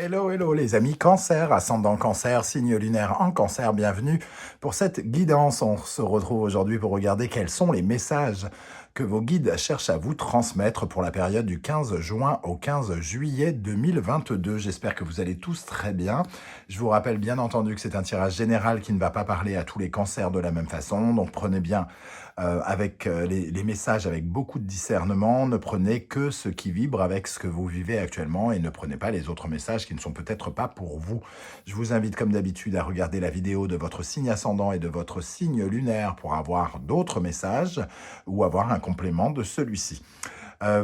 Hello, hello les amis Cancer, ascendant Cancer, signe lunaire en Cancer, bienvenue pour cette guidance. On se retrouve aujourd'hui pour regarder quels sont les messages que vos guides cherchent à vous transmettre pour la période du 15 juin au 15 juillet 2022. J'espère que vous allez tous très bien. Je vous rappelle bien entendu que c'est un tirage général qui ne va pas parler à tous les cancers de la même façon, donc prenez bien avec les messages avec beaucoup de discernement, ne prenez que ce qui vibre avec ce que vous vivez actuellement et ne prenez pas les autres messages qui ne sont peut-être pas pour vous. Je vous invite comme d'habitude à regarder la vidéo de votre signe ascendant et de votre signe lunaire pour avoir d'autres messages ou avoir un complément de celui-ci.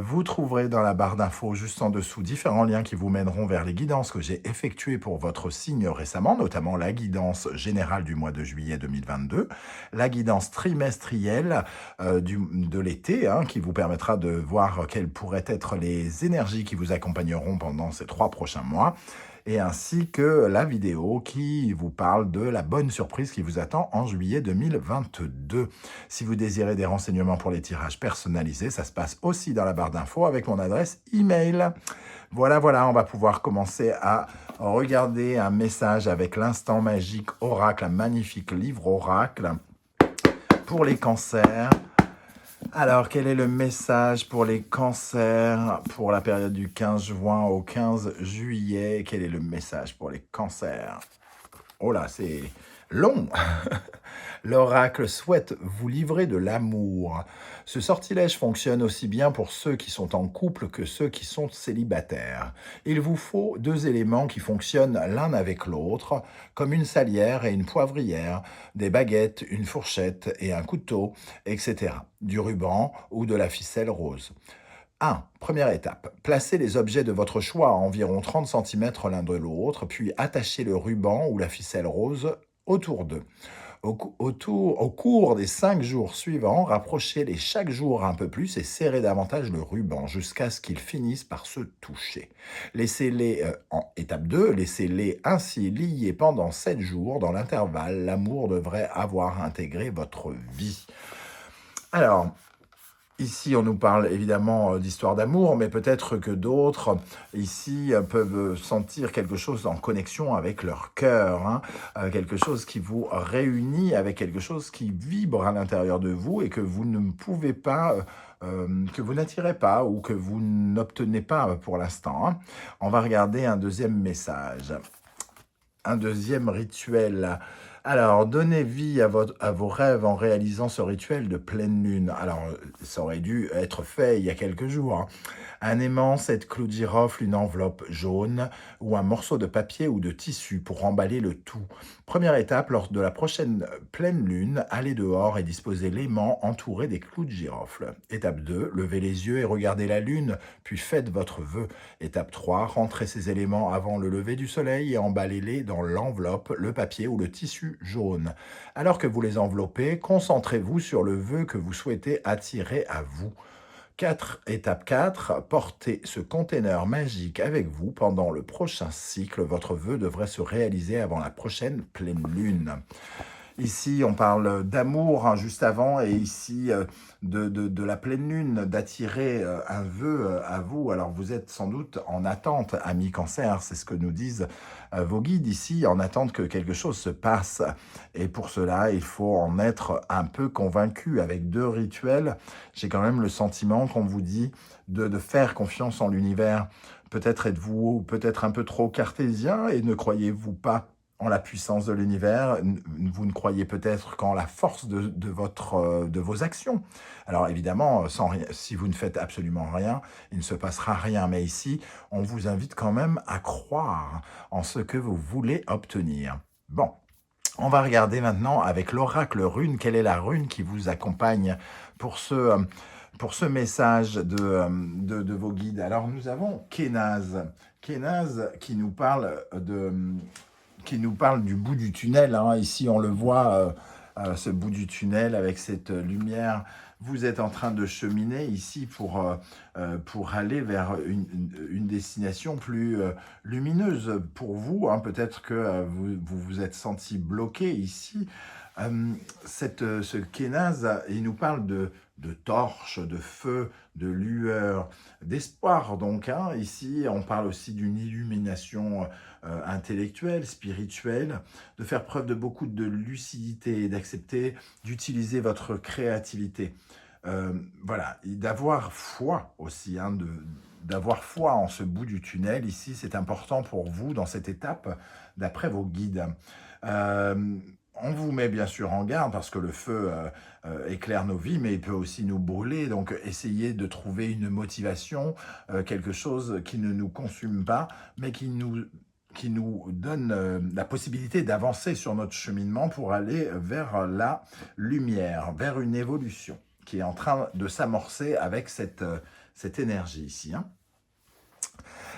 Vous trouverez dans la barre d'infos juste en dessous différents liens qui vous mèneront vers les guidances que j'ai effectuées pour votre signe récemment, notamment la guidance générale du mois de juillet 2022, la guidance trimestrielle de l'été, qui vous permettra de voir quelles pourraient être les énergies qui vous accompagneront pendant ces 3 prochains mois, et ainsi que la vidéo qui vous parle de la bonne surprise qui vous attend en juillet 2022. Si vous désirez des renseignements pour les tirages personnalisés, ça se passe aussi dans la barre d'infos avec mon adresse email. Voilà, on va pouvoir commencer à regarder un message avec l'instant magique oracle, un magnifique livre oracle pour les cancers. Alors, quel est le message pour les cancers pour la période du 15 juin au 15 juillet? Quel est le message pour les cancers? Oh là, c'est long. L'oracle souhaite vous livrer de l'amour. Ce sortilège fonctionne aussi bien pour ceux qui sont en couple que ceux qui sont célibataires. Il vous faut 2 éléments qui fonctionnent l'un avec l'autre, comme une salière et une poivrière, des baguettes, une fourchette et un couteau, etc. Du ruban ou de la ficelle rose. 1. Première étape. Placez les objets de votre choix à environ 30 cm l'un de l'autre, puis attachez le ruban ou la ficelle rose autour d'eux. Au cours des 5 jours suivants, rapprochez-les chaque jour un peu plus et serrez davantage le ruban jusqu'à ce qu'ils finissent par se toucher. Laissez-les, en étape 2, laissez-les ainsi liés pendant 7 jours. Dans l'intervalle, l'amour devrait avoir intégré votre vie. Alors, ici, on nous parle évidemment d'histoire d'amour, mais peut-être que d'autres ici peuvent sentir quelque chose en connexion avec leur cœur, quelque chose qui vous réunit avec quelque chose qui vibre à l'intérieur de vous et que vous ne pouvez pas, que vous n'attirez pas ou que vous n'obtenez pas pour l'instant. On va regarder un deuxième message, un deuxième rituel. Alors, donnez vie à vos rêves en réalisant ce rituel de pleine lune. Alors, ça aurait dû être fait il y a quelques jours. Un aimant, 7 clous de girofle, une enveloppe jaune ou un morceau de papier ou de tissu pour emballer le tout. Première étape, lors de la prochaine pleine lune, allez dehors et disposez l'aimant entouré des clous de girofle. Étape 2, levez les yeux et regardez la lune, puis faites votre vœu. Étape 3, rentrez ces éléments avant le lever du soleil et emballez-les dans l'enveloppe, le papier ou le tissu jaune. Alors que vous les enveloppez, concentrez-vous sur le vœu que vous souhaitez attirer à vous. Étape 4, portez ce container magique avec vous pendant le prochain cycle. Votre vœu devrait se réaliser avant la prochaine pleine lune. Ici, on parle d'amour juste avant, et ici de la pleine lune, d'attirer un vœu à vous. Alors, vous êtes sans doute en attente, amis Cancer, c'est ce que nous disent vos guides ici, en attente que quelque chose se passe. Et pour cela, il faut en être un peu convaincu. Avec 2 rituels, j'ai quand même le sentiment qu'on vous dit de faire confiance en l'univers. Peut-être êtes-vous peut-être un peu trop cartésien et ne croyez-vous pas en la puissance de l'univers, vous ne croyez peut-être qu'en la force de vos actions. Alors évidemment, si vous ne faites absolument rien, il ne se passera rien. Mais ici, on vous invite quand même à croire en ce que vous voulez obtenir. Bon, on va regarder maintenant avec l'oracle rune, quelle est la rune qui vous accompagne pour ce message de vos guides. Alors nous avons Kénaz. Kénaz qui nous parle du bout du tunnel. Ici, on le voit, ce bout du tunnel avec cette lumière. Vous êtes en train de cheminer ici pour aller vers une destination plus lumineuse pour vous. Peut-être que vous vous êtes senti bloqué ici. Ce Kénaz, il nous parle de torches, de feu, de lueur, d'espoir. Donc, hein, ici, on parle aussi d'une illumination intellectuelle, spirituelle, de faire preuve de beaucoup de lucidité et d'accepter d'utiliser votre créativité. Voilà, et d'avoir foi aussi, hein, d'avoir foi en ce bout du tunnel. Ici, c'est important pour vous dans cette étape, d'après vos guides. Euh, on vous met bien sûr en garde parce que le feu éclaire nos vies, mais il peut aussi nous brûler. Donc, essayez de trouver une motivation, quelque chose qui ne nous consume pas, mais qui nous donne la possibilité d'avancer sur notre cheminement pour aller vers la lumière, vers une évolution qui est en train de s'amorcer avec cette énergie ici, hein.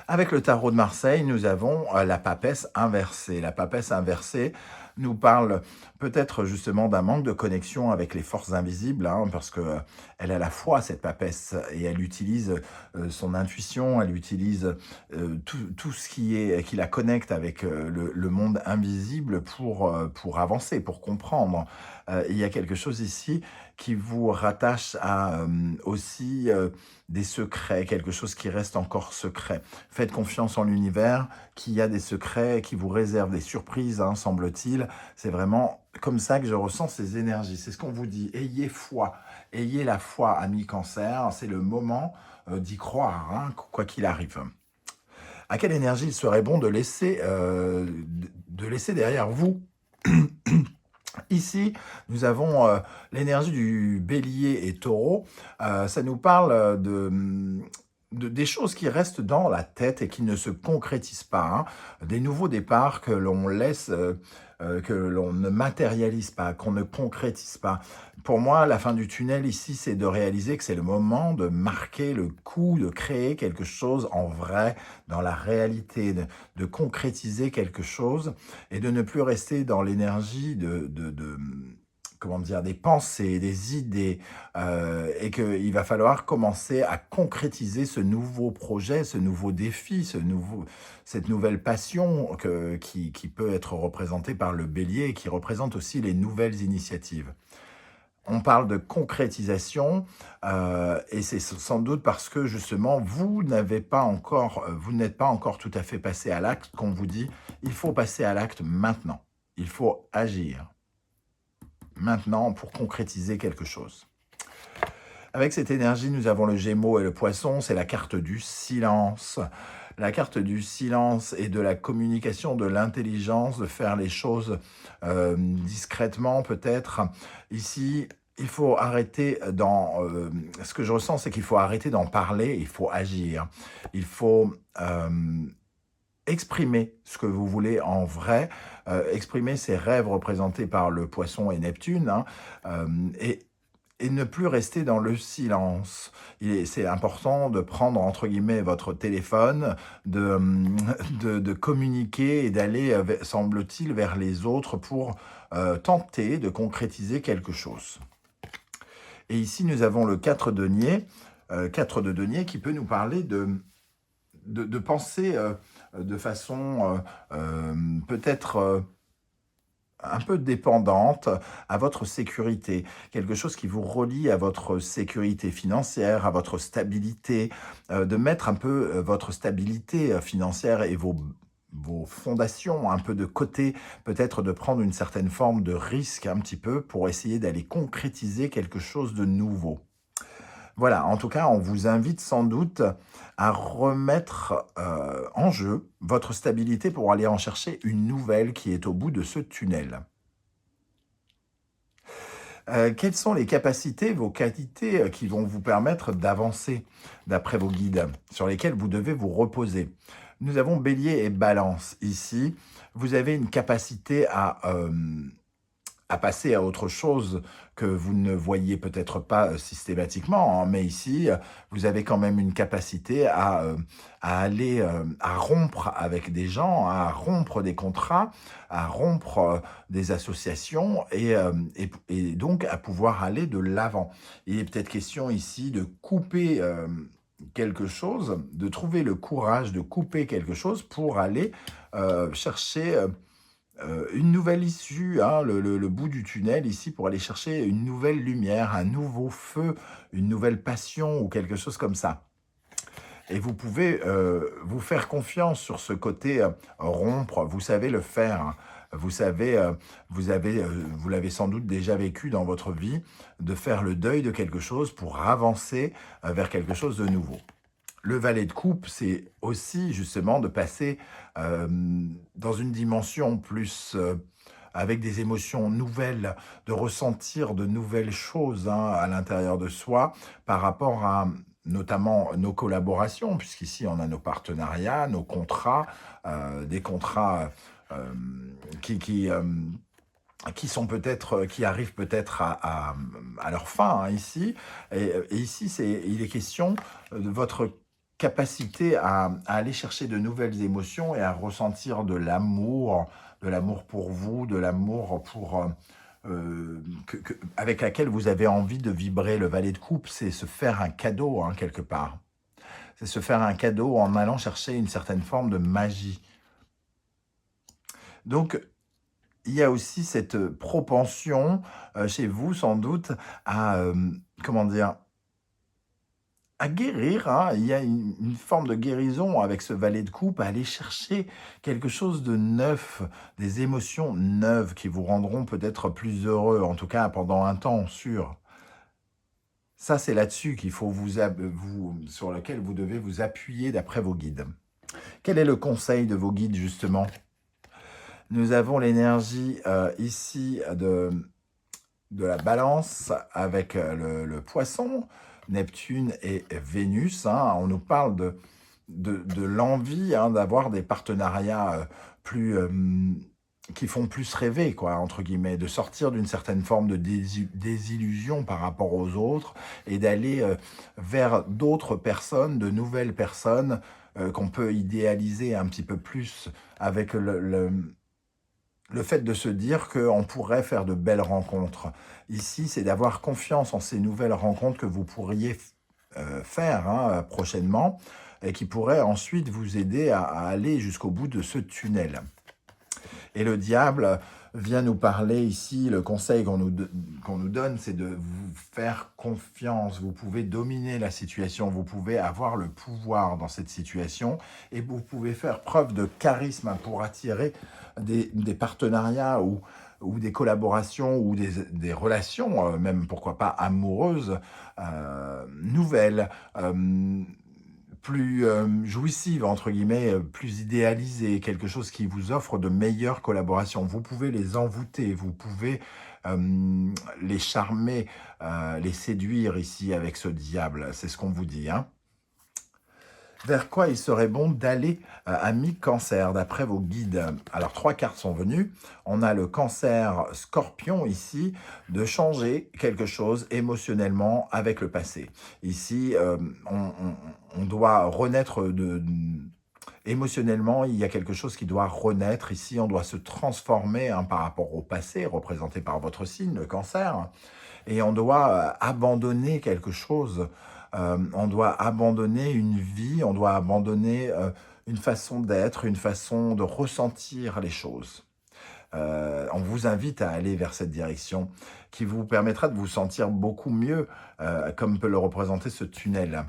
Avec le tarot de Marseille, nous avons la papesse inversée. La papesse inversée nous parle peut-être justement d'un manque de connexion avec les forces invisibles, hein, parce que elle a la foi, cette papesse, et elle utilise son intuition, elle utilise tout ce qui la connecte avec le monde invisible pour avancer, pour comprendre. Il y a quelque chose ici qui vous rattache à aussi des secrets, quelque chose qui reste encore secret. Faites confiance en l'univers, qui a des secrets, qui vous réserve des surprises, hein, semble-t-il. C'est vraiment comme ça que je ressens ces énergies. C'est ce qu'on vous dit. Ayez foi. Ayez la foi, ami Cancer. C'est le moment d'y croire, hein, quoi qu'il arrive. À quelle énergie il serait bon de laisser derrière vous? Ici, nous avons l'énergie du bélier et taureau. Ça nous parle des choses qui restent dans la tête et qui ne se concrétisent pas, hein. Des nouveaux départs que l'on laisse, que l'on ne matérialise pas, qu'on ne concrétise pas. Pour moi, la fin du tunnel ici, c'est de réaliser que c'est le moment de marquer le coup, de créer quelque chose en vrai, dans la réalité, de concrétiser quelque chose et de ne plus rester dans l'énergie comment dire, des pensées, des idées, et qu'il va falloir commencer à concrétiser ce nouveau projet, ce nouveau défi, cette nouvelle passion qui peut être représentée par le bélier et qui représente aussi les nouvelles initiatives. On parle de concrétisation et c'est sans doute parce que justement vous n'êtes pas encore tout à fait passé à l'acte qu'on vous dit il faut passer à l'acte maintenant, il faut agir maintenant pour concrétiser quelque chose. Avec cette énergie, nous avons le Gémeaux et le Poisson, c'est la carte du silence. La carte du silence et de la communication, de l'intelligence, de faire les choses discrètement peut-être. Ici, il faut arrêter ce que je ressens, c'est qu'il faut arrêter d'en parler, il faut agir. Il faut exprimer ce que vous voulez en vrai, exprimer ses rêves représentés par le Poisson et Neptune, hein, et ne plus rester dans le silence. C'est important de prendre, entre guillemets, votre téléphone, de communiquer et d'aller, semble-t-il, vers les autres pour tenter de concrétiser quelque chose. Et ici, nous avons le 4 de denier, 4 de denier qui peut nous parler de penser de façon peut-être un peu dépendante à votre sécurité, quelque chose qui vous relie à votre sécurité financière, à votre stabilité, de mettre un peu votre stabilité financière et vos fondations un peu de côté, peut-être de prendre une certaine forme de risque un petit peu pour essayer d'aller concrétiser quelque chose de nouveau. Voilà, en tout cas, on vous invite sans doute à remettre en jeu votre stabilité pour aller en chercher une nouvelle qui est au bout de ce tunnel. Quelles sont les capacités, vos qualités qui vont vous permettre d'avancer d'après vos guides, sur lesquels vous devez vous reposer? Nous avons Bélier et Balance ici. Vous avez une capacité à passer à autre chose que vous ne voyez peut-être pas systématiquement, hein, mais ici, vous avez quand même une capacité à aller, à rompre avec des gens, à rompre des contrats, à rompre des associations et donc à pouvoir aller de l'avant. Il est peut-être question ici de couper quelque chose, de trouver le courage de couper quelque chose pour aller chercher une nouvelle issue, hein, le bout du tunnel ici pour aller chercher une nouvelle lumière, un nouveau feu, une nouvelle passion ou quelque chose comme ça. Et vous pouvez vous faire confiance sur ce côté rompre, vous savez le faire, hein. Vous savez, vous l'avez sans doute déjà vécu dans votre vie, de faire le deuil de quelque chose pour avancer vers quelque chose de nouveau. Le valet de coupe, c'est aussi justement de passer dans une dimension plus avec des émotions nouvelles, de ressentir de nouvelles choses hein, à l'intérieur de soi par rapport à notamment nos collaborations, puisqu'ici on a nos partenariats, nos contrats, des contrats euh, qui, qui, euh, qui sont peut-être, qui arrivent peut-être à leur fin hein, ici. Et ici, il est question de votre capacité à aller chercher de nouvelles émotions et à ressentir de l'amour pour vous, de l'amour pour avec laquelle vous avez envie de vibrer. Le valet de coupe, c'est se faire un cadeau hein, quelque part. C'est se faire un cadeau en allant chercher une certaine forme de magie. Donc, il y a aussi cette propension chez vous, sans doute, à, comment dire, à guérir, hein. Il y a une forme de guérison avec ce valet de coupe, à aller chercher quelque chose de neuf, des émotions neuves qui vous rendront peut-être plus heureux, en tout cas pendant un temps sûr. Ça, c'est là-dessus qu'il faut sur lequel vous devez vous appuyer d'après vos guides. Quel est le conseil de vos guides, justement? Nous avons l'énergie ici de la balance avec le poisson, Neptune et Vénus. Hein. On nous parle de l'envie hein, d'avoir des partenariats plus qui font plus rêver, quoi, entre guillemets, de sortir d'une certaine forme de désillusion par rapport aux autres et d'aller vers d'autres personnes, de nouvelles personnes qu'on peut idéaliser un petit peu plus avec le fait de se dire qu'on pourrait faire de belles rencontres. Ici, c'est d'avoir confiance en ces nouvelles rencontres que vous pourriez faire hein, prochainement et qui pourraient ensuite vous aider à aller jusqu'au bout de ce tunnel. Et le diable vient nous parler ici, le conseil qu'on nous donne, c'est de vous faire confiance. Vous pouvez dominer la situation, vous pouvez avoir le pouvoir dans cette situation et vous pouvez faire preuve de charisme pour attirer des partenariats ou des collaborations ou des relations, même pourquoi pas amoureuses, nouvelles, plus jouissive, entre guillemets, plus idéalisée, quelque chose qui vous offre de meilleures collaborations. Vous pouvez les envoûter, vous pouvez les charmer, les séduire ici avec ce diable. C'est ce qu'on vous dit. Hein. Vers quoi il serait bon d'aller, ami Cancer, d'après vos guides? Alors, 3 cartes sont venues. On a le Cancer Scorpion ici, de changer quelque chose émotionnellement avec le passé. Ici, on doit renaître émotionnellement, il y a quelque chose qui doit renaître. Ici, on doit se transformer hein, par rapport au passé, représenté par votre signe, le Cancer. Et on doit abandonner quelque chose. On doit abandonner une vie, on doit abandonner une façon d'être, une façon de ressentir les choses. On vous invite à aller vers cette direction qui vous permettra de vous sentir beaucoup mieux, comme peut le représenter ce tunnel.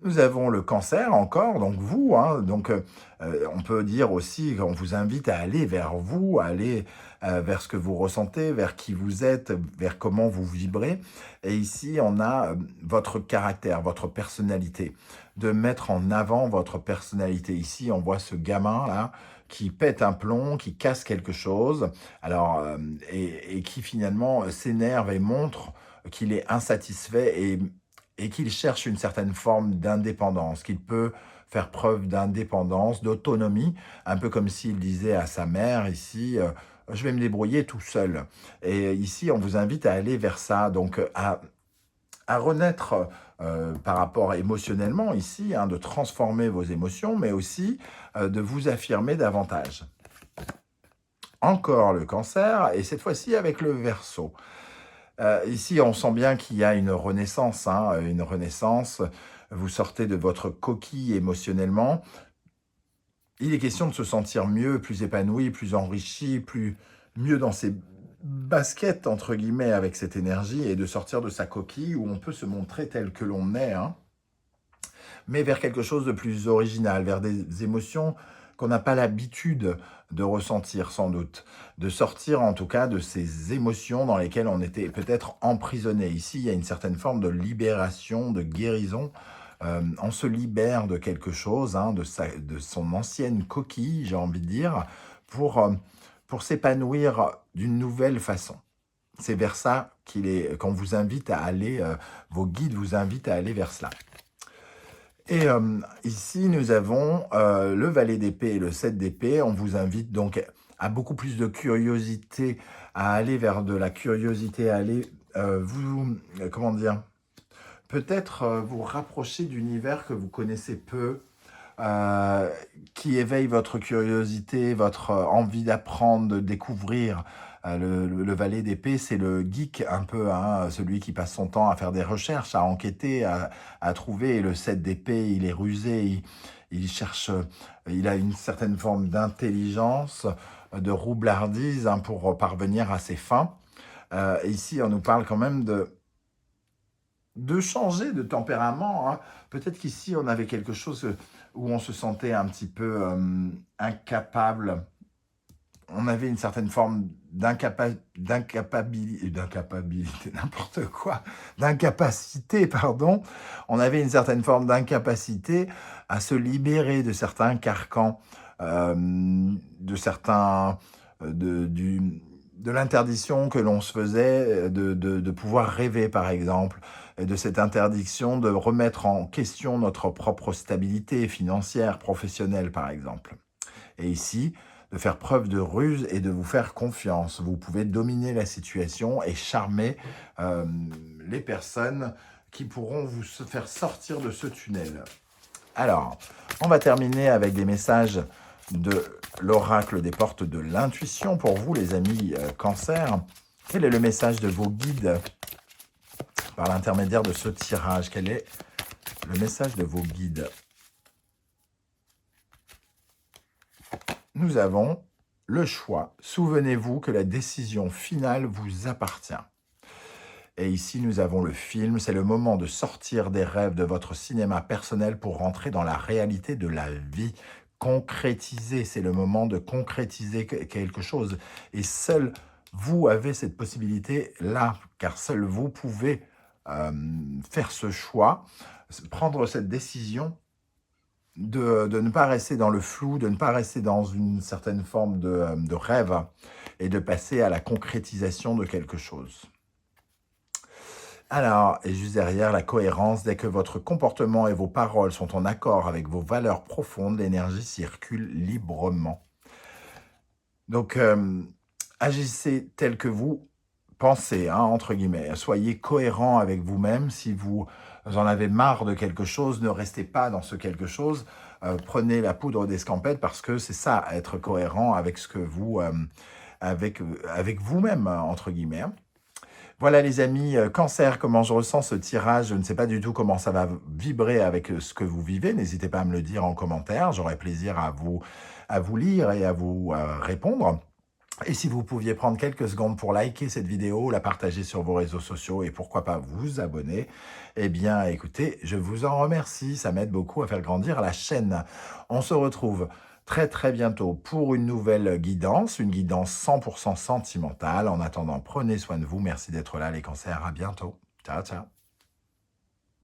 Nous avons le Cancer encore, donc vous, hein, donc on peut dire aussi qu'on vous invite à aller vers vous, à aller vers ce que vous ressentez, vers qui vous êtes, vers comment vous vibrez. Et ici, on a votre caractère, votre personnalité, de mettre en avant votre personnalité. Ici, on voit ce gamin-là qui pète un plomb, qui casse quelque chose, alors, et qui finalement s'énerve et montre qu'il est insatisfait et qu'il cherche une certaine forme d'indépendance, qu'il peut faire preuve d'indépendance, d'autonomie, un peu comme s'il disait à sa mère ici, je vais me débrouiller tout seul. Et ici, on vous invite à aller vers ça, donc à renaître par rapport émotionnellement ici, hein, de transformer vos émotions, mais aussi de vous affirmer davantage. Encore le Cancer, et cette fois-ci avec le Verseau. Ici, on sent bien qu'il y a une renaissance, hein, une renaissance. Vous sortez de votre coquille émotionnellement. Il est question de se sentir mieux, plus épanoui, plus enrichi, mieux dans ses baskets, entre guillemets, avec cette énergie et de sortir de sa coquille où on peut se montrer tel que l'on est, hein, mais vers quelque chose de plus original, vers des émotions qu'on n'a pas l'habitude de ressentir sans doute, de sortir en tout cas de ces émotions dans lesquelles on était peut-être emprisonné. Ici, il y a une certaine forme de libération, de guérison. On se libère de quelque chose, hein, de son ancienne coquille, j'ai envie de dire, pour, euh, pour s'épanouir d'une nouvelle façon. C'est vers ça qu'on vous invite à aller, vos guides vous invitent à aller vers cela. Et ici, nous avons le valet d'épée et le 7 d'épée. On vous invite donc à beaucoup plus de curiosité, à aller vers de la curiosité, à aller comment dire, peut-être vous rapprocher d'univers que vous connaissez peu, qui éveille votre curiosité, votre envie d'apprendre, de découvrir. Le valet d'épée, c'est le geek un peu, hein, celui qui passe son temps à faire des recherches, à enquêter, à trouver. Et le 7 d'épée, il est rusé, il cherche, il a une certaine forme d'intelligence, de roublardise, hein, pour parvenir à ses fins. Ici, on nous parle quand même de changer de tempérament, hein. Peut-être qu'ici, on avait quelque chose où on se sentait un petit peu incapable. On avait une certaine forme d'incapabilité, n'importe quoi, d'incapacité, pardon. On avait une certaine forme d'incapacité à se libérer de certains carcans, de certains, de l'interdiction que l'on se faisait de pouvoir rêver, par exemple, et de cette interdiction de remettre en question notre propre stabilité financière, professionnelle, par exemple. Et ici, de faire preuve de ruse et de vous faire confiance. Vous pouvez dominer la situation et charmer les personnes qui pourront vous faire sortir de ce tunnel. Alors, on va terminer avec des messages de l'oracle des portes de l'intuition pour vous, les amis Cancer. Quel est le message de vos guides par l'intermédiaire de ce tirage? Quel est le message de vos guides? Nous avons le choix. Souvenez-vous que la décision finale vous appartient. Et ici, nous avons le film. C'est le moment de sortir des rêves de votre cinéma personnel pour rentrer dans la réalité de la vie. Concrétiser, c'est le moment de concrétiser quelque chose. Et seul vous avez cette possibilité-là, car seul vous pouvez faire ce choix, prendre cette décision de ne pas rester dans le flou, de ne pas rester dans une certaine forme de rêve et de passer à la concrétisation de quelque chose. Alors, et juste derrière, la cohérence, dès que votre comportement et vos paroles sont en accord avec vos valeurs profondes, l'énergie circule librement. Donc, agissez tel que vous pensez, hein, entre guillemets. Soyez cohérent avec vous-même. Si vous en avez marre de quelque chose, ne restez pas dans ce quelque chose. Prenez la poudre d'escampette parce que c'est ça, être cohérent avec ce que vous, avec vous-même, entre guillemets. Voilà les amis, Cancer, comment je ressens ce tirage. Je ne sais pas du tout comment ça va vibrer avec ce que vous vivez. N'hésitez pas à me le dire en commentaire. J'aurai plaisir à vous lire et à vous répondre. Et si vous pouviez prendre quelques secondes pour liker cette vidéo, la partager sur vos réseaux sociaux et pourquoi pas vous abonner, eh bien écoutez, je vous en remercie, ça m'aide beaucoup à faire grandir la chaîne. On se retrouve très très bientôt pour une nouvelle guidance, une guidance 100% sentimentale. En attendant, prenez soin de vous, merci d'être là les cancers, à bientôt. Ciao ciao.